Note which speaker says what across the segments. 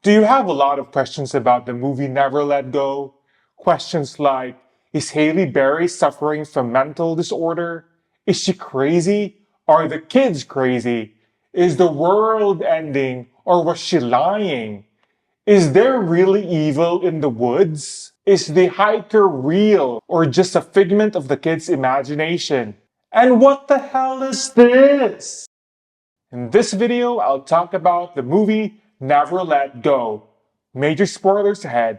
Speaker 1: Do you have a lot of questions about the movie Never Let Go? Questions like, is Halle Berry suffering from mental disorder? Is she crazy? Are the kids crazy? Is the world ending or was she lying? Is there really evil in the woods? Is the hiker real or just a figment of the kid's imagination? And what the hell is this? In this video, I'll talk about the movie Never Let Go. Major spoilers ahead.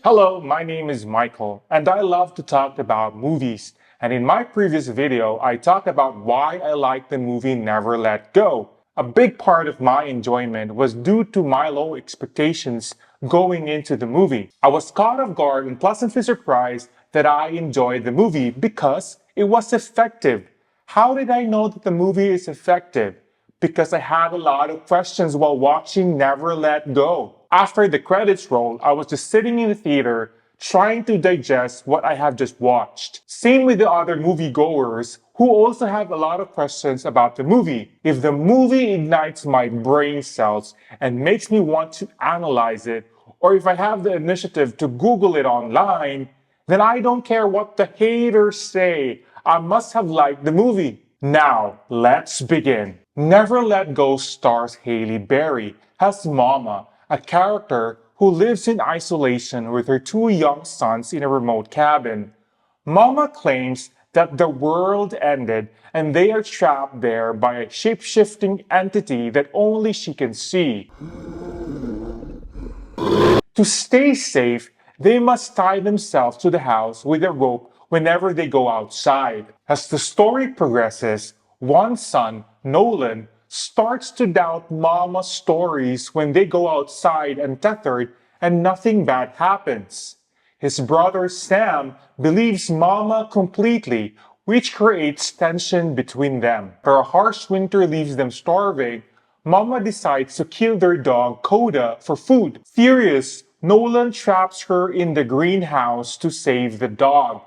Speaker 1: Hello, my name is Michael, and I love to talk about movies. And in my previous video, I talked about why I like the movie Never Let Go. A big part of my enjoyment was due to my low expectations going into the movie. I was caught off guard and pleasantly surprised that I enjoyed the movie because it was effective. How did I know that the movie is effective? Because I had a lot of questions while watching Never Let Go. After the credits rolled, I was just sitting in the theater trying to digest what I have just watched. Same with the other moviegoers who also have a lot of questions about the movie. If the movie ignites my brain cells and makes me want to analyze it, or if I have the initiative to Google it online, then I don't care what the haters say. I must have liked the movie. Now, let's begin. Never Let Go stars Halle Berry as Mama, a character who lives in isolation with her two young sons in a remote cabin. Mama claims that the world ended and they are trapped there by a shape-shifting entity that only she can see. To stay safe, they must tie themselves to the house with a rope whenever they go outside. As the story progresses, one son, Nolan, starts to doubt Mama's stories when they go outside untethered and nothing bad happens. His brother Sam believes Mama completely, which creates tension between them. After a harsh winter leaves them starving, Mama decides to kill their dog Coda for food. Furious, Nolan traps her in the greenhouse to save the dog.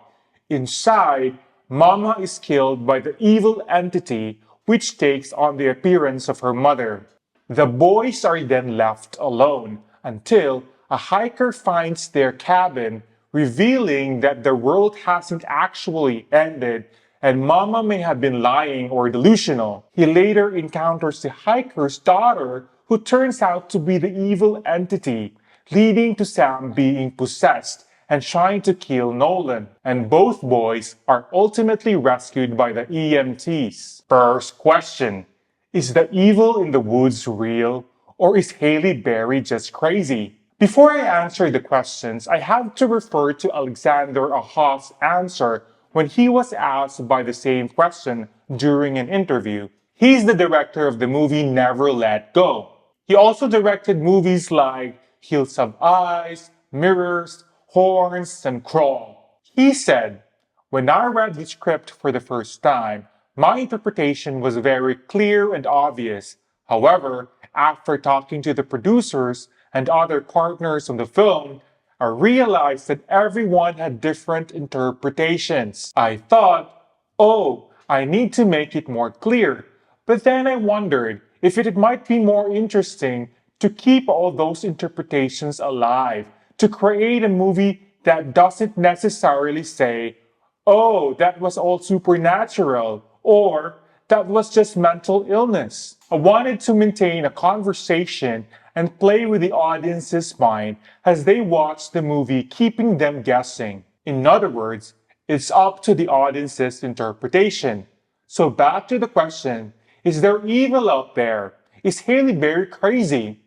Speaker 1: Inside, Mama is killed by the evil entity which takes on the appearance of her mother. The boys are then left alone until a hiker finds their cabin, revealing that the world hasn't actually ended and Mama may have been lying or delusional. He later encounters the hiker's daughter, who turns out to be the evil entity, leading to Sam being possessed and trying to kill Nolan. And both boys are ultimately rescued by the EMTs. First question: is the evil in the woods real, or is Halle Berry just crazy? Before I answer the questions, I have to refer to Alexander Ahoff's answer when he was asked by the same question during an interview. He's the director of the movie Never Let Go. He also directed movies like Hills Have Eyes, Mirrors, Horns, and Crawl. He said, "When I read the script for the first time, my interpretation was very clear and obvious. However, after talking to the producers and other partners on the film, I realized that everyone had different interpretations. I thought, oh, I need to make it more clear. But then I wondered if it might be more interesting to keep all those interpretations alive, to create a movie that doesn't necessarily say, oh, that was all supernatural, or that was just mental illness. I wanted to maintain a conversation and play with the audience's mind as they watch the movie, keeping them guessing. In other words, it's up to the audience's interpretation. So back to the question, is there evil out there? Is Halle Berry crazy?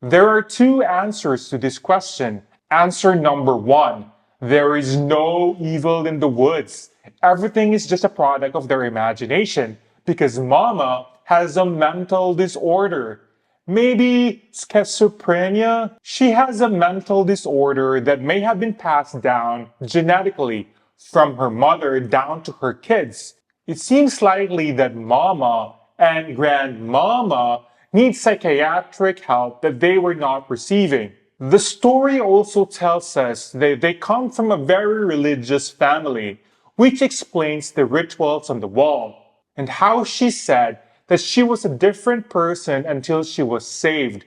Speaker 1: There are two answers to this question. Answer number one: there is no evil in the woods. Everything is just a product of their imagination because Mama has a mental disorder. Maybe schizophrenia? She has a mental disorder that may have been passed down genetically from her mother down to her kids. It seems likely that Mama and Grandmama need psychiatric help that they were not receiving. The story also tells us that they come from a very religious family, which explains the rituals on the wall. and how she said that she was a different person until she was saved.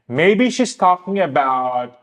Speaker 1: Maybe she's talking about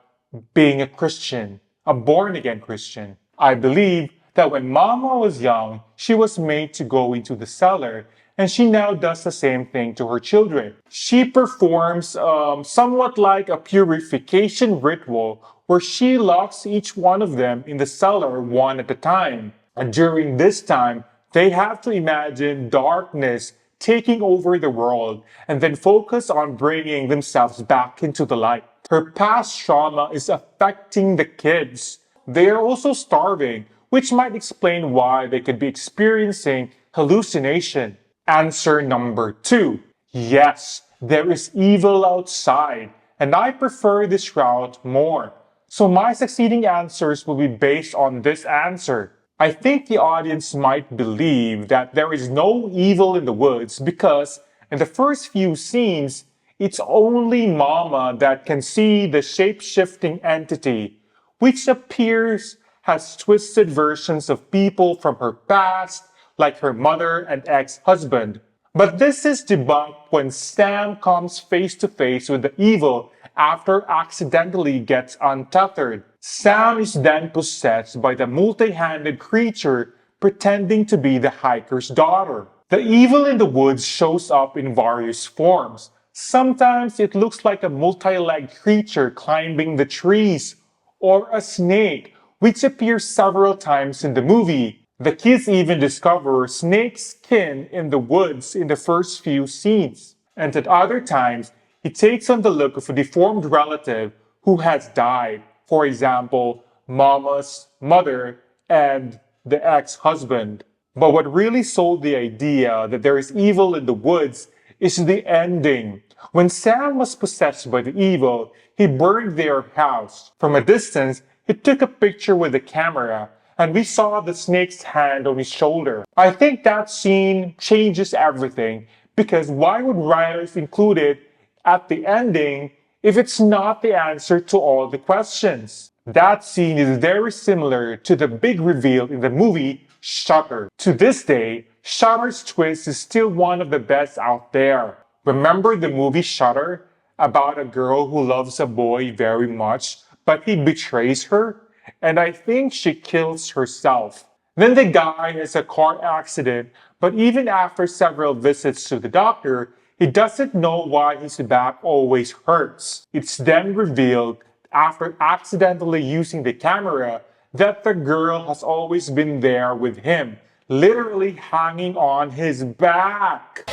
Speaker 1: being a Christian, a born again Christian. I believe that when Mama was young, she was made to go into the cellar, and she now does the same thing to her children. She performs somewhat like a purification ritual where she locks each one of them in the cellar one at a time. And during this time, they have to imagine darkness taking over the world and then focus on bringing themselves back into the light. Her past trauma is affecting the kids. They are also starving, which might explain why they could be experiencing hallucination. Answer number 2. Yes, there is evil outside, and I prefer this route more. So my succeeding answers will be based on this answer. I think the audience might believe that there is no evil in the woods because in the first few scenes, it's only Mama that can see the shape-shifting entity, which appears as twisted versions of people from her past, like her mother and ex-husband. But this is debunked when Sam comes face to face with the evil after accidentally gets untethered. Sam is then possessed by the multi-handed creature pretending to be the hiker's daughter. The evil in the woods shows up in various forms. Sometimes it looks like a multi-legged creature climbing the trees, or a snake, which appears several times in the movie. The kids even discover snake skin in the woods in the first few scenes. And at other times, it takes on the look of a deformed relative who has died. For example, Mama's mother and the ex-husband. But what really sold the idea that there is evil in the woods is the ending. When Sam was possessed by the evil, he burned their house. From a distance, he took a picture with the camera, and we saw the snake's hand on his shoulder. I think that scene changes everything, because why would writers include it at the ending if it's not the answer to all the questions? That scene is very similar to the big reveal in the movie Shutter. To this day, Shutter's twist is still one of the best out there. Remember the movie Shutter? About a girl who loves a boy very much, but he betrays her? And I think she kills herself. Then the guy has a car accident, but even after several visits to the doctor, he doesn't know why his back always hurts. It's then revealed, after accidentally using the camera, that the girl has always been there with him, literally hanging on his back.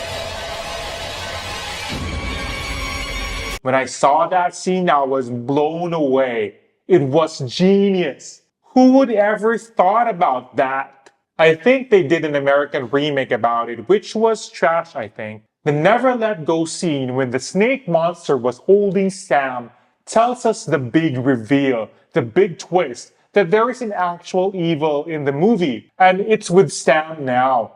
Speaker 1: When I saw that scene, I was blown away. It was genius. Who would ever thought about that? I think they did an American remake about it, which was trash, I think. The Never Let Go scene when the snake monster was holding Sam tells us the big reveal, the big twist, that there is an actual evil in the movie, and it's with Sam now.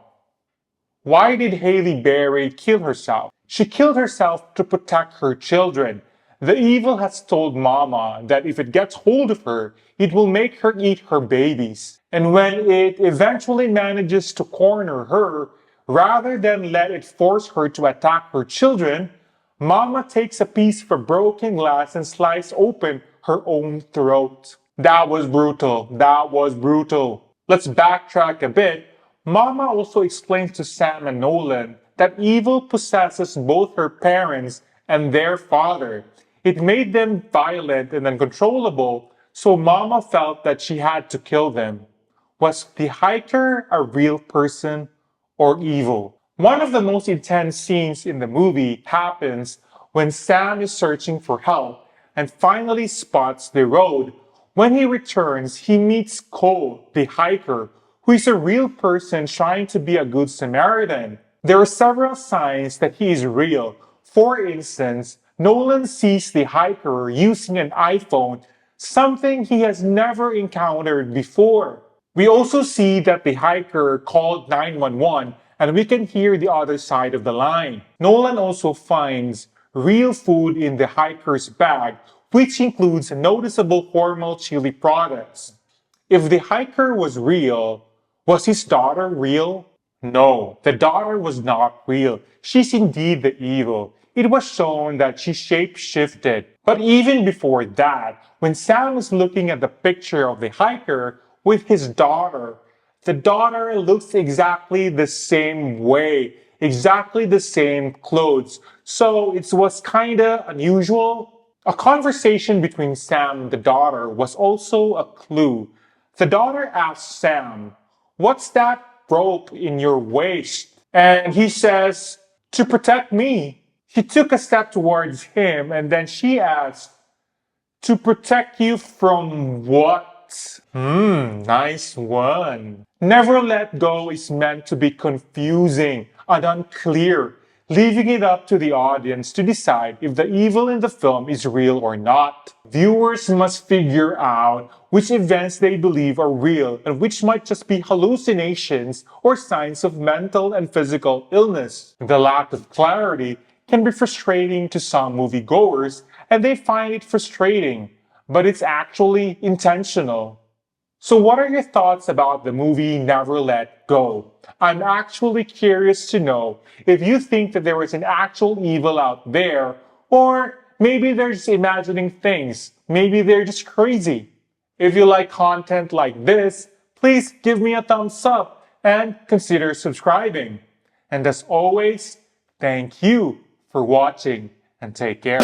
Speaker 1: Why did Halle Berry kill herself? She killed herself to protect her children. The evil has told Mama that if it gets hold of her, it will make her eat her babies. And when it eventually manages to corner her, rather than let it force her to attack her children, Mama takes a piece of a broken glass and slices open her own throat. That was brutal. That was brutal. Let's backtrack a bit. Mama also explains to Sam and Nolan that evil possesses both her parents and their father. It made them violent and uncontrollable, so Mama felt that she had to kill them. Was the hiker a real person or evil? One of the most intense scenes in the movie happens when Sam is searching for help and finally spots the road. When he returns, he meets Cole, the hiker, who is a real person trying to be a good Samaritan. There are several signs that he is real. For instance, Nolan sees the hiker using an iPhone, something he has never encountered before. We also see that the hiker called 911 and we can hear the other side of the line. Nolan also finds real food in the hiker's bag, which includes noticeable Hormel chili products. If the hiker was real, was his daughter real? No, the daughter was not real. She's indeed the evil. It was shown that she shape-shifted. But even before that, when Sam is looking at the picture of the hiker with his daughter, the daughter looks exactly the same way, exactly the same clothes. So it was kinda unusual. A conversation between Sam and the daughter was also a clue. The daughter asked Sam, "What's that rope in your waist?" And he says, "To protect me." She took a step towards him and then she asked, "To protect you from what?" Nice one. Never Let Go is meant to be confusing and unclear, leaving it up to the audience to decide if the evil in the film is real or not. Viewers must figure out which events they believe are real and which might just be hallucinations or signs of mental and physical illness. The lack of clarity can be frustrating to some moviegoers, and they find it frustrating, but it's actually intentional. So what are your thoughts about the movie Never Let Go? I'm actually curious to know if you think that there is an actual evil out there, or maybe they're just imagining things. Maybe they're just crazy. If you like content like this, please give me a thumbs up and consider subscribing. And as always, thank you for watching and take care.